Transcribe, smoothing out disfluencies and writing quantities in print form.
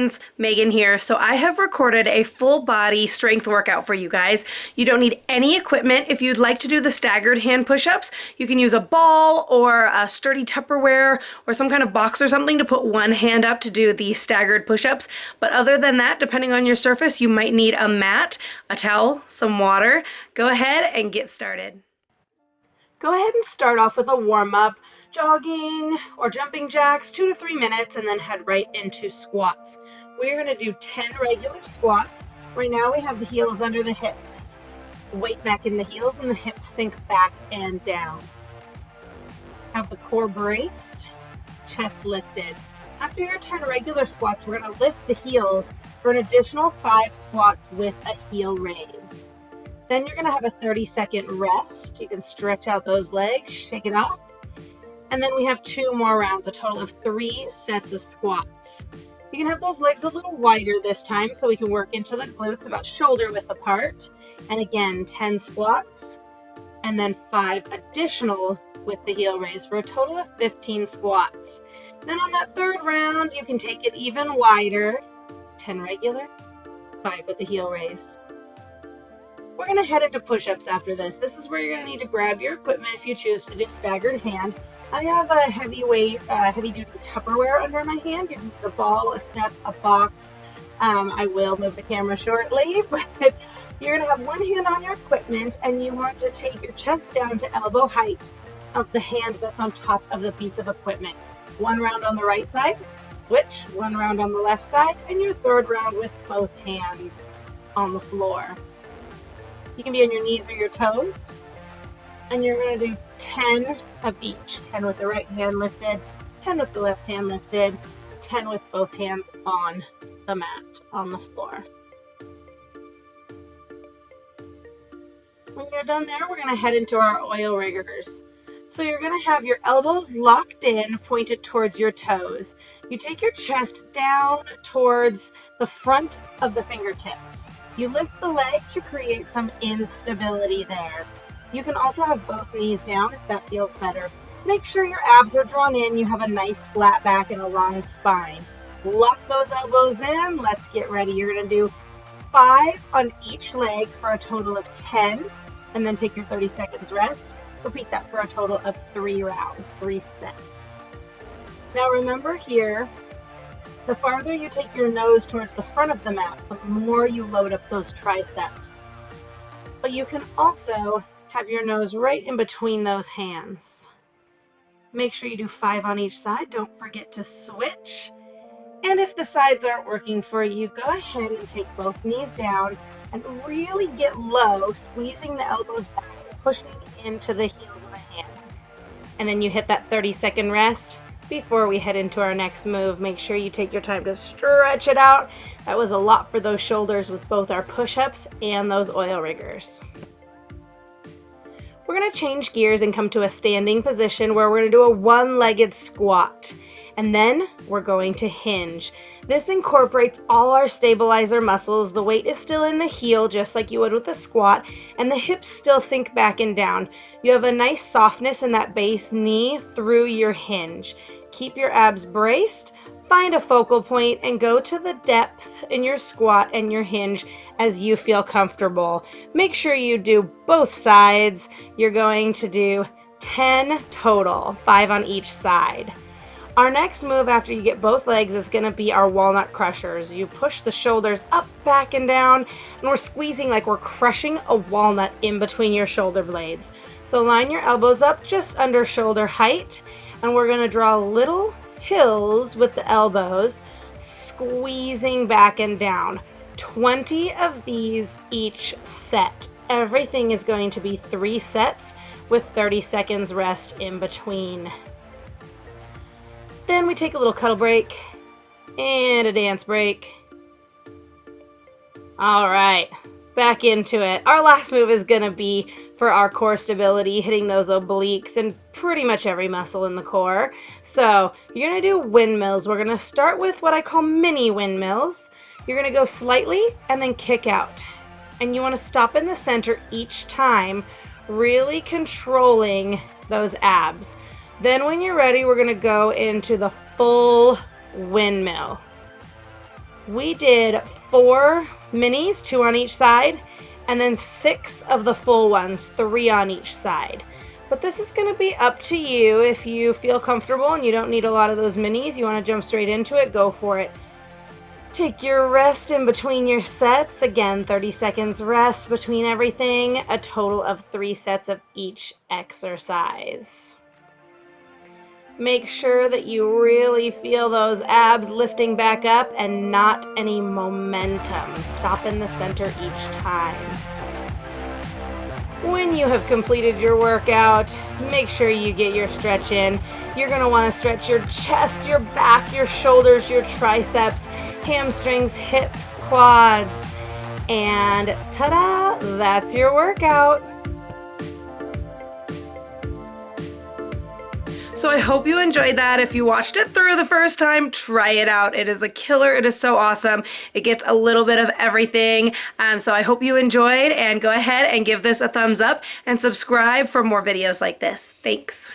friends, Megan here. So I have recorded a full body strength workout for you guys. You don't need any equipment. If you'd like to do the staggered hand push-ups, you can use a ball or a sturdy Tupperware or some kind of box or something to put one hand up to do the staggered push-ups. But other than that, depending on your surface, you might need a mat, a towel, some water. Go ahead and get started. Go ahead and start off with a warm-up, jogging or jumping jacks, 2 to 3 minutes, and then head right into squats. We're going to do 10 regular squats. Right now we have the heels under the hips. Weight back in the heels and the hips sink back and down. Have the core braced, chest lifted. After your 10 regular squats, we're going to lift the heels for an additional 5 squats with a heel raise. Then you're going to have a 30-second rest. You can stretch out those legs, shake it off. And then we have 2 more rounds, a total of 3 sets of squats. You can have those legs a little wider this time so we can work into the glutes about shoulder width apart. And again, 10 squats and then 5 additional with the heel raise for a total of 15 squats. Then on that 3rd round, you can take it even wider, 10 regular, 5 with the heel raise. We're going to head into push-ups after this. This is where you're going to need to grab your equipment if you choose to do staggered hand. I have a heavy-duty Tupperware under my hand. You can use a ball, a step, a box. I will move the camera shortly, but you're going to have one hand on your equipment, and you want to take your chest down to elbow height of the hand that's on top of the piece of equipment. 1 round on the right side, switch, 1 round on the left side, and your 3rd round with both hands on the floor. You can be on your knees or your toes, and you're going to do 10 of each. 10 with the right hand lifted, 10 with the left hand lifted, 10 with both hands on the mat, on the floor. When you're done there, we're going to head into our oil riggers. So you're going to have your elbows locked in, pointed towards your toes. You take your chest down towards the front of the fingertips. You lift the leg to create some instability there. You can also have both knees down if that feels better. Make sure your abs are drawn in, you have a nice flat back and a long spine. Lock those elbows in, let's get ready. You're going to do 5 on each leg for a total of 10, and then take your 30 seconds rest. Repeat that for a total of 3 rounds, 3 sets. Now remember here, the farther you take your nose towards the front of the mat, the more you load up those triceps. But you can also have your nose right in between those hands. Make sure you do 5 on each side. Don't forget to switch. And if the sides aren't working for you, go ahead and take both knees down and really get low, squeezing the elbows back, pushing into the heels of the hand. And then you hit that 30-second rest. Before we head into our next move, make sure you take your time to stretch it out. That was a lot for those shoulders with both our push-ups and those oil riggers. We're going to change gears and come to a standing position where we're going to do a one-legged squat. And then we're going to hinge. This incorporates all our stabilizer muscles. The weight is still in the heel, just like you would with a squat, and the hips still sink back and down. You have a nice softness in that base knee through your hinge. Keep your abs braced, find a focal point, and go to the depth in your squat and your hinge as you feel comfortable. Make sure you do both sides. You're going to do 10 total, 5 on each side. Our next move after you get both legs is going to be our Walnut Crushers. You push the shoulders up, back, and down, and we're squeezing like we're crushing a walnut in between your shoulder blades. So line your elbows up just under shoulder height, and we're going to draw little hills with the elbows, squeezing back and down. 20 of these each set. Everything is going to be 3 sets with 30 seconds rest in between. Then we take a little cuddle break and a dance break. All right, back into it. Our last move is going to be for our core stability, hitting those obliques and pretty much every muscle in the core. So you're going to do windmills. We're going to start with what I call mini windmills. You're going to go slightly and then kick out. And you want to stop in the center each time, really controlling those abs. Then when you're ready, we're going to go into the full windmill. We did 4 minis, 2 on each side, and then 6 of the full ones, 3 on each side. But this is going to be up to you. If you feel comfortable and you don't need a lot of those minis, you want to jump straight into it, go for it. Take your rest in between your sets. Again, 30 seconds rest between everything, a total of 3 sets of each exercise. Make sure that you really feel those abs lifting back up and not any momentum. Stop in the center each time. When you have completed your workout, make sure you get your stretch in. You're going to want to stretch your chest, your back, your shoulders, your triceps, hamstrings, hips, quads, and ta-da, that's your workout. So I hope you enjoyed that. If you watched it through the first time, try it out. It is a killer. It is so awesome. It gets a little bit of everything. So I hope you enjoyed, and go ahead and give this a thumbs up and subscribe for more videos like this. Thanks.